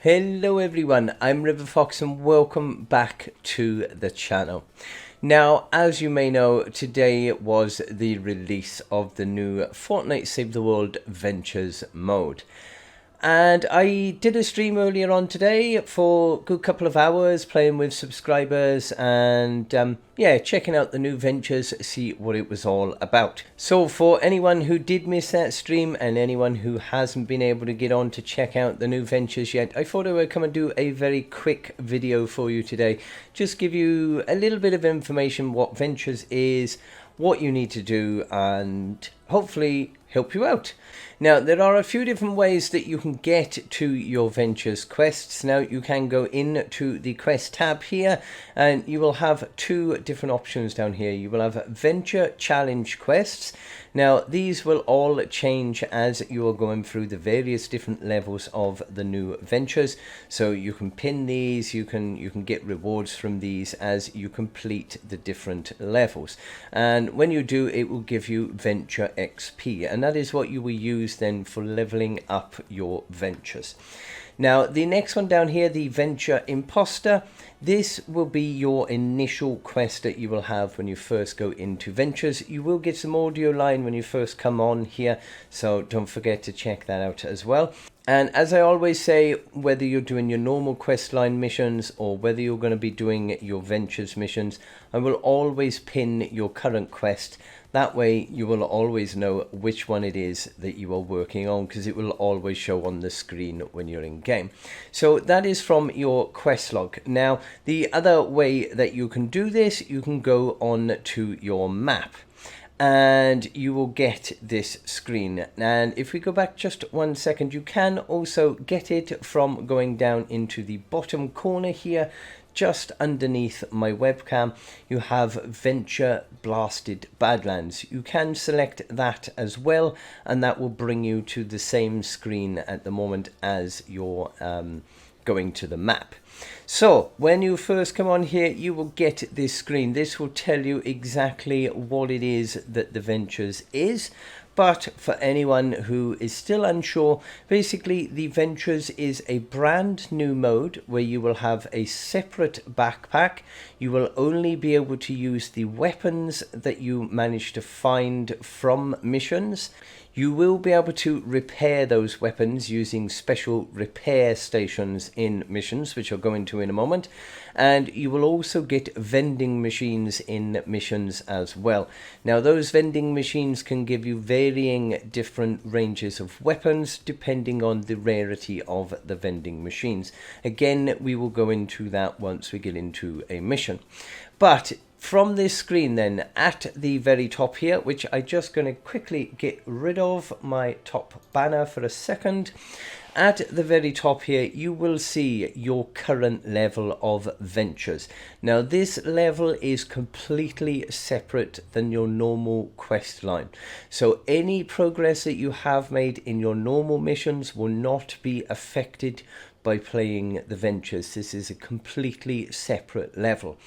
Hello everyone, I'm RiverFox and welcome back to the channel. Now, as you may know, today was the release of the new Fortnite Save the World Ventures mode. And I did a stream earlier on today for a good couple of hours playing with subscribers and yeah, checking out the new ventures, see what it was all about. So for anyone who did miss that stream and anyone who hasn't been able to get on to check out the new ventures yet, I thought I would come and do a very quick video for you today. Just give you a little bit of information what ventures is, what you need to do, and hopefully help you out. Now, there are a few different ways that you can get to your ventures quests. Now, you can go into the quest tab here and you will have two different options down here. You will have venture challenge quests. Now, these will all change as you are going through the various different levels of the new ventures. So you can pin these, you can get rewards from these as you complete the different levels. And when you do, it will give you venture XP, and that is what you will use then for leveling up your ventures. Now, the next one down here, the Venture Imposter, this will be your initial quest that you will have when you first go into ventures. You will get some audio line when you first come on here, so don't forget to check that out as well. And as I always say, whether you're doing your normal questline missions or whether you're going to be doing your ventures missions, I will always pin your current quest. That way you will always know which one it is that you are working on, because it will always show on the screen when you're in game. So that is from your quest log. Now, the other way that you can do this, you can go on to your map and you will get this screen. And if we go back just 1 second, you can also get it from going down into the bottom corner here. Just underneath my webcam, you have Venture Blasted Badlands. You can select that as well, and that will bring you to the same screen at the moment as you're going to the map. So when you first come on here, you will get this screen. This will tell you exactly what it is that the Ventures is. But for anyone who is still unsure, basically the Ventures is a brand new mode where you will have a separate backpack. You will only be able to use the weapons that you manage to find from missions. You will be able to repair those weapons using special repair stations in missions, which I'll go into in a moment. And you will also get vending machines in missions as well. Now, those vending machines can give you varying different ranges of weapons depending on the rarity of the vending machines. Again, we will go into that once we get into a mission. But from this screen then, at the very top here, which I'm just going to quickly get rid of my top banner for a second. At the very top here, you will see your current level of ventures. Now, this level is completely separate than your normal quest line. So any progress that you have made in your normal missions will not be affected by playing the ventures. This is a completely separate level.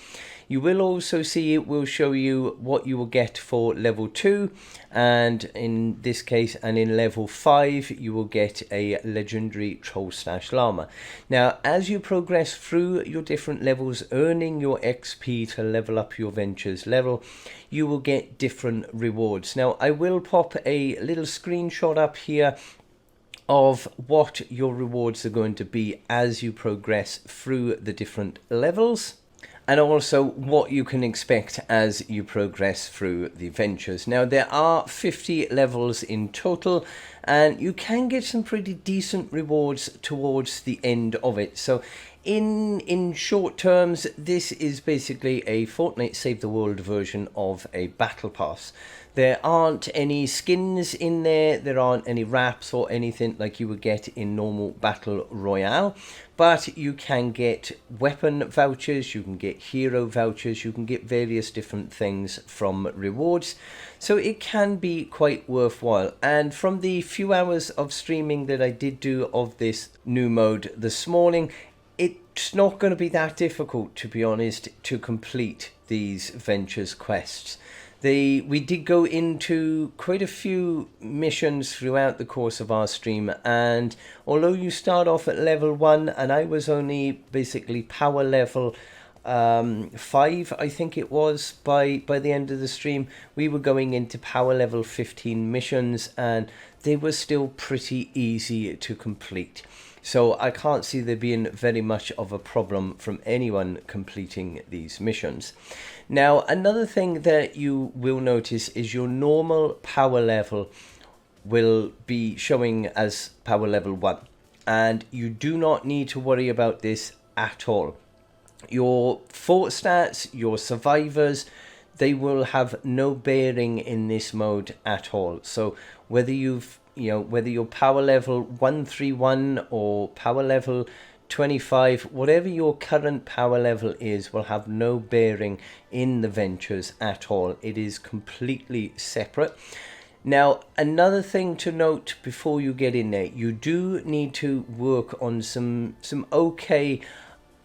You will also see it will show you what you will get for level 2, and in this case, and in level 5 you will get a legendary troll stash llama. Now, as you progress through your different levels, earning your XP to level up your ventures level, you will get different rewards. Now, I will pop a little screenshot up here of what your rewards are going to be as you progress through the different levels, and also what you can expect as you progress through the ventures. Now, there are 50 levels in total, and you can get some pretty decent rewards towards the end of it. So in short terms, this is basically a Fortnite Save the World version of a battle pass. There aren't any skins in there, there aren't any wraps or anything like you would get in normal Battle Royale, but you can get weapon vouchers, you can get hero vouchers, you can get various different things from rewards, so it can be quite worthwhile. And from the few hours of streaming that I did do of this new mode this morning, it's not going to be that difficult, to be honest, to complete these ventures quests. We did go into quite a few missions throughout the course of our stream, and although you start off at level 1 and I was only basically power level 5, I think it was, by the end of the stream, we were going into power level 15 missions, and they were still pretty easy to complete. So I can't see there being very much of a problem from anyone completing these missions. Now, another thing that you will notice is your normal power level will be showing as power level 1. And you do not need to worry about this at all. Your fort stats, your survivors, they will have no bearing in this mode at all. So whether whether you're power level 131 or power level 25, whatever your current power level is, will have no bearing in the ventures at all. It is completely separate. Now, another thing to note before you get in there, you do need to work on some okay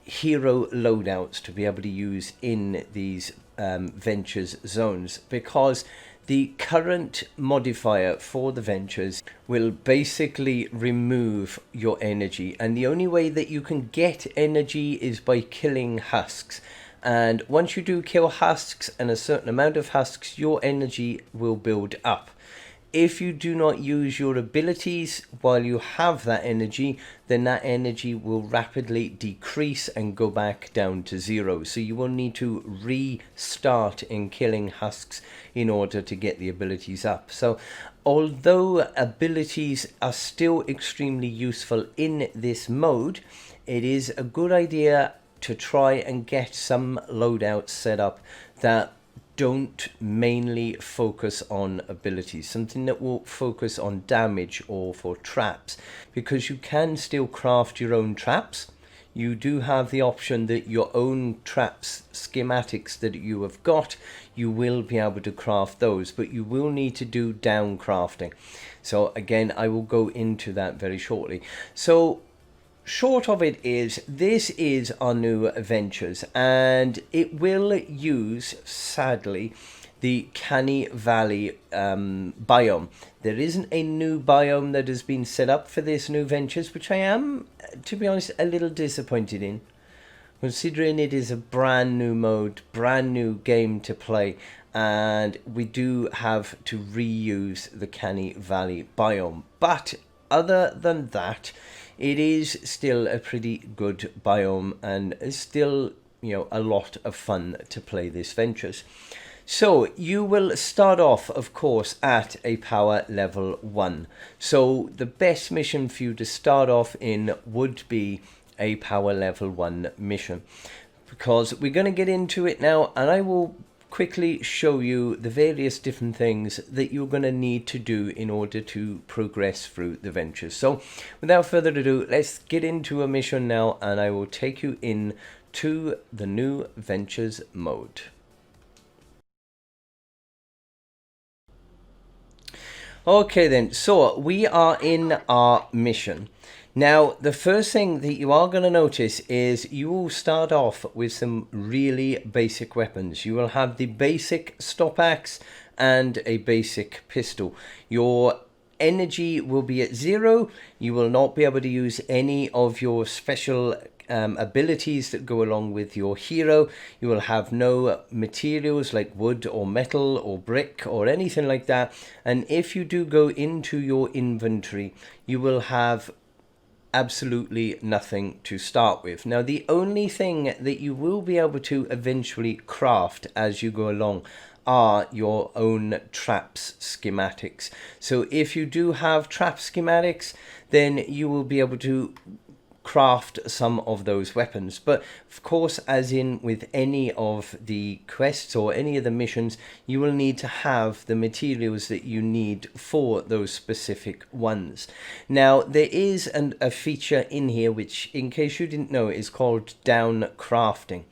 hero loadouts to be able to use in these ventures zones, because the current modifier for the ventures will basically remove your energy, and the only way that you can get energy is by killing husks. And once you do kill husks and a certain amount of husks, your energy will build up. If you do not use your abilities while you have that energy, then that energy will rapidly decrease and go back down to 0. So you will need to restart in killing husks in order to get the abilities up. So although abilities are still extremely useful in this mode, it is a good idea to try and get some loadouts set up that don't mainly focus on abilities, something that will focus on damage or for traps, because you can still craft your own traps. You do have the option that your own traps schematics that you have got, you will be able to craft those, but you will need to do down crafting. So again, I will go into that very shortly. So short of it is, this is our new ventures, and it will use, sadly, the Canny Valley biome. There isn't a new biome that has been set up for this new ventures, which I am, to be honest, a little disappointed in, considering it is a brand new mode, brand new game to play, and we do have to reuse the Canny Valley biome. But other than that, it is still a pretty good biome, and it's still, a lot of fun to play this ventures. So you will start off, of course, at a power level 1. So the best mission for you to start off in would be a power level 1 mission, because we're going to get into it now, and I will quickly show you the various different things that you're going to need to do in order to progress through the ventures. So without further ado, let's get into a mission now, and I will take you in to the new ventures mode. Okay then, so we are in our mission. Now, the first thing that you are going to notice is you will start off with some really basic weapons. You will have the basic stop axe and a basic pistol. Your energy will be at 0. You will not be able to use any of your special abilities that go along with your hero. You will have no materials like wood or metal or brick or anything like that. And if you do go into your inventory, you will have absolutely nothing to start with. Now, the only thing that you will be able to eventually craft as you go along are your own traps schematics. So if you do have trap schematics, then you will be able to craft some of those weapons. But of course, as in with any of the quests or any of the missions, you will need to have the materials that you need for those specific ones. Now, there is a feature in here which, in case you didn't know, is called down crafting,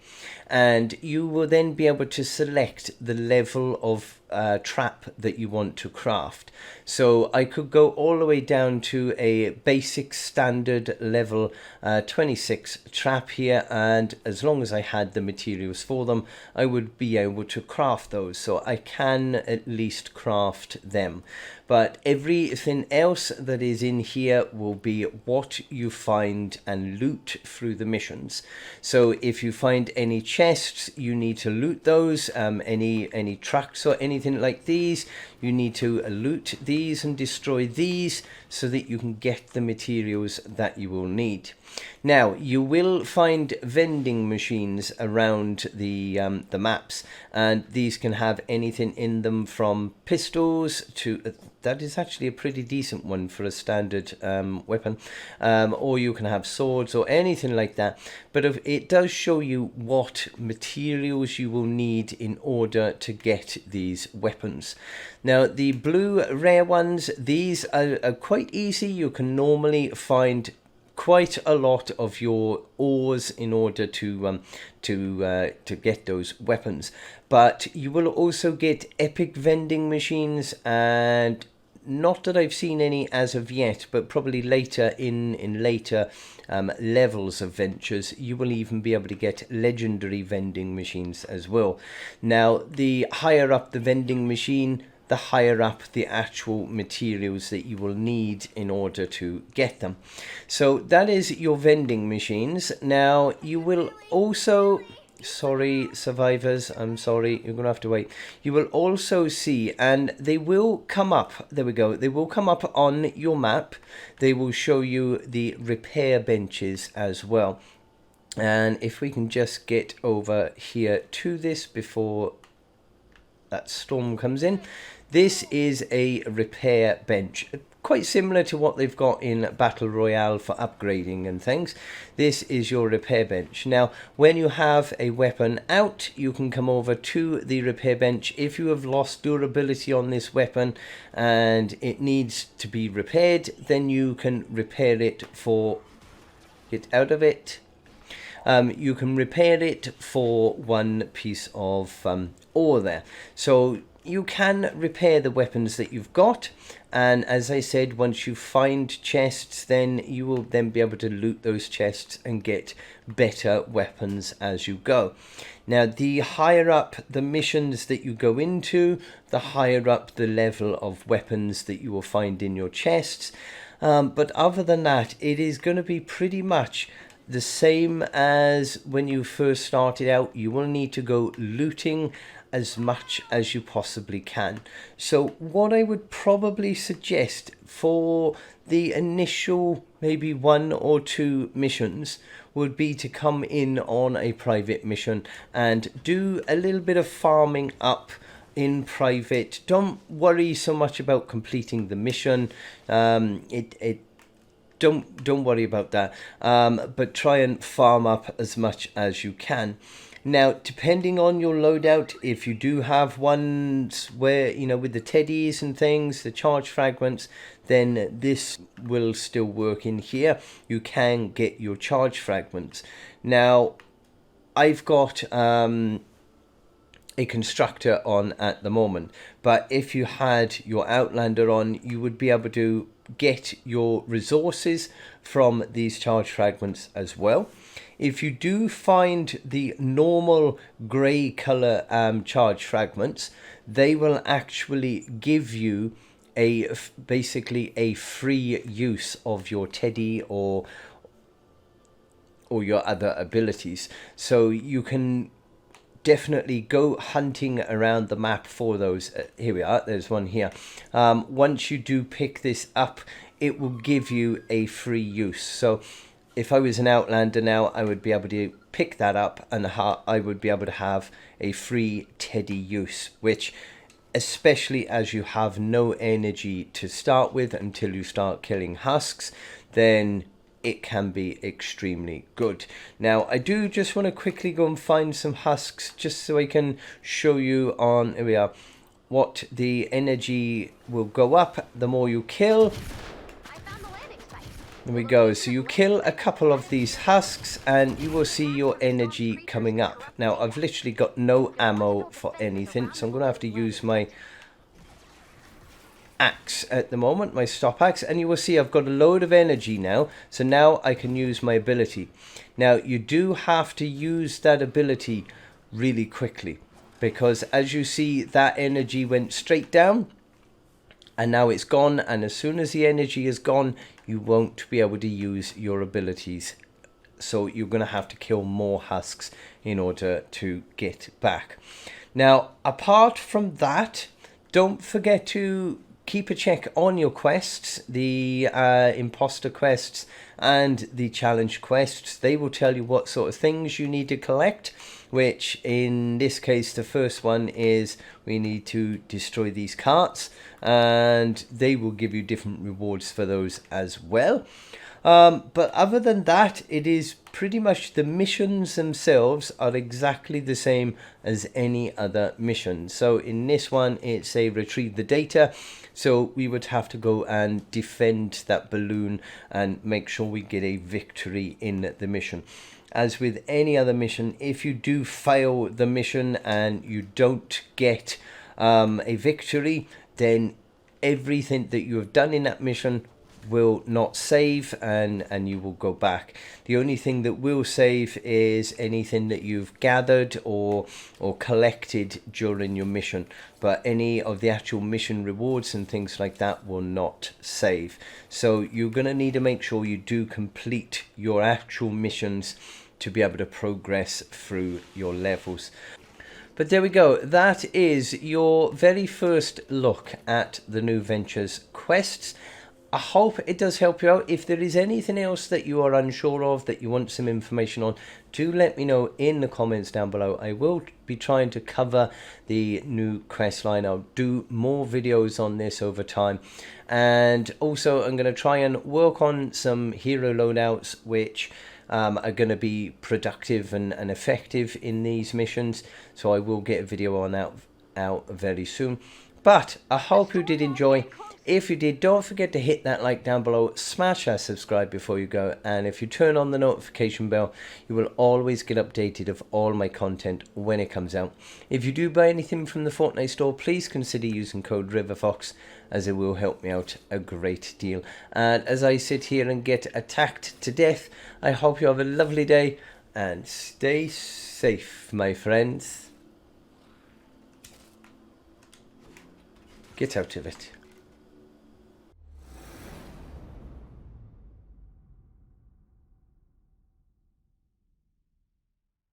and you will then be able to select the level of trap that you want to craft. So I could go all the way down to a basic standard level 26 trap here, and as long as I had the materials for them, I would be able to craft those. So I can at least craft them. But everything else that is in here will be what you find and loot through the missions. So if you find any chests, you need to loot those. Any trucks or anything like these, you need to loot these and destroy these so that you can get the materials that you will need. Now, you will find vending machines around the maps, and these can have anything in them from pistols to... that is actually a pretty decent one for a standard weapon. Or you can have swords or anything like that. But it does show you what materials you will need in order to get these weapons. Now, the blue rare ones, these are quite easy. You can normally find quite a lot of your ores in order to get those weapons, but you will also get epic vending machines, and not that I've seen any as of yet, but probably later in later levels of ventures you will even be able to get legendary vending machines as well. Now, the higher up the vending machine, the higher up the actual materials that you will need in order to get them. So that is your vending machines. Now, you will also... sorry, survivors, I'm sorry, you're going to have to wait. You will also see, and they will come up, there we go, they will come up on your map. They will show you the repair benches as well. And if we can just get over here to this before that storm comes in. This is a repair bench, quite similar to what they've got in Battle Royale for upgrading and things. This is your repair bench. Now, when you have a weapon out, you can come over to the repair bench. If you have lost durability on this weapon and it needs to be repaired, then you can repair it for... get out of it. You can repair it for 1 piece of ore there. So you can repair the weapons that you've got, and as I said, once you find chests, then you will then be able to loot those chests and get better weapons as you go. Now, the higher up the missions that you go into, the higher up the level of weapons that you will find in your chests. But other than that, it is going to be pretty much the same as when you first started out. You will need to go looting as much as you possibly can. So what I would probably suggest for the initial maybe 1 or 2 missions would be to come in on a private mission and do a little bit of farming up in private. Don't worry so much about completing the mission. Don't worry about that, but try and farm up as much as you can. Now, depending on your loadout, if you do have ones where, you know, with the teddies and things, the charge fragments, then this will still work in here. You can get your charge fragments. Now, I've got a constructor on at the moment, but if you had your Outlander on, you would be able to get your resources from these charge fragments as well. If you do find the normal grey colour charge fragments, they will actually give you basically a free use of your teddy or your other abilities. So you can definitely go hunting around the map for those. Here we are, there's one here. Once you do pick this up, it will give you a free use. So if I was an Outlander now, I would be able to pick that up and I would be able to have a free teddy use, which, especially as you have no energy to start with until you start killing husks, then it can be extremely good. Now, I do just want to quickly go and find some husks just so I can show you on, here we are, what the energy will go up the more you kill. I found the landing site. There we go. So you kill a couple of these husks and you will see your energy coming up. Now I've literally got no ammo for anything, so I'm going to have to use my axe at the moment, my stop axe, and you will see I've got a load of energy now. So now I can use my ability. Now you do have to use that ability really quickly, because as you see, that energy went straight down and now it's gone, and as soon as the energy is gone, you won't be able to use your abilities. So you're going to have to kill more husks in order to get back. Now, apart from that, don't forget to keep a check on your quests, the imposter quests and the challenge quests. They will tell you what sort of things you need to collect, which in this case, the first one is we need to destroy these carts, and they will give you different rewards for those as well. But other than that, it is pretty much the missions themselves are exactly the same as any other mission. So in this one, it's a retrieve the data. So we would have to go and defend that balloon and make sure we get a victory in the mission. As with any other mission, if you do fail the mission and you don't get a victory, then everything that you have done in that mission will not save, and you will go back. The only thing that will save is anything that you've gathered or collected during your mission, but any of the actual mission rewards and things like that will not save. So you're going to need to make sure you do complete your actual missions to be able to progress through your levels. But there we go. That is your very first look at the New Ventures quests. I hope it does help you out. If there is anything else that you are unsure of, that you want some information on, do let me know in the comments down below. I will be trying to cover the new quest line. I'll do more videos on this over time. And also I'm going to try and work on some hero loadouts which are going to be productive and effective in these missions. So I will get a video on that out very soon. But I hope you did enjoy. If you did, don't forget to hit that like down below, smash that subscribe before you go, and if you turn on the notification bell, you will always get updated of all my content when it comes out. If you do buy anything from the Fortnite store, please consider using code RiverFox, as it will help me out a great deal. And as I sit here and get attacked to death, I hope you have a lovely day and stay safe, my friends. Get out of it.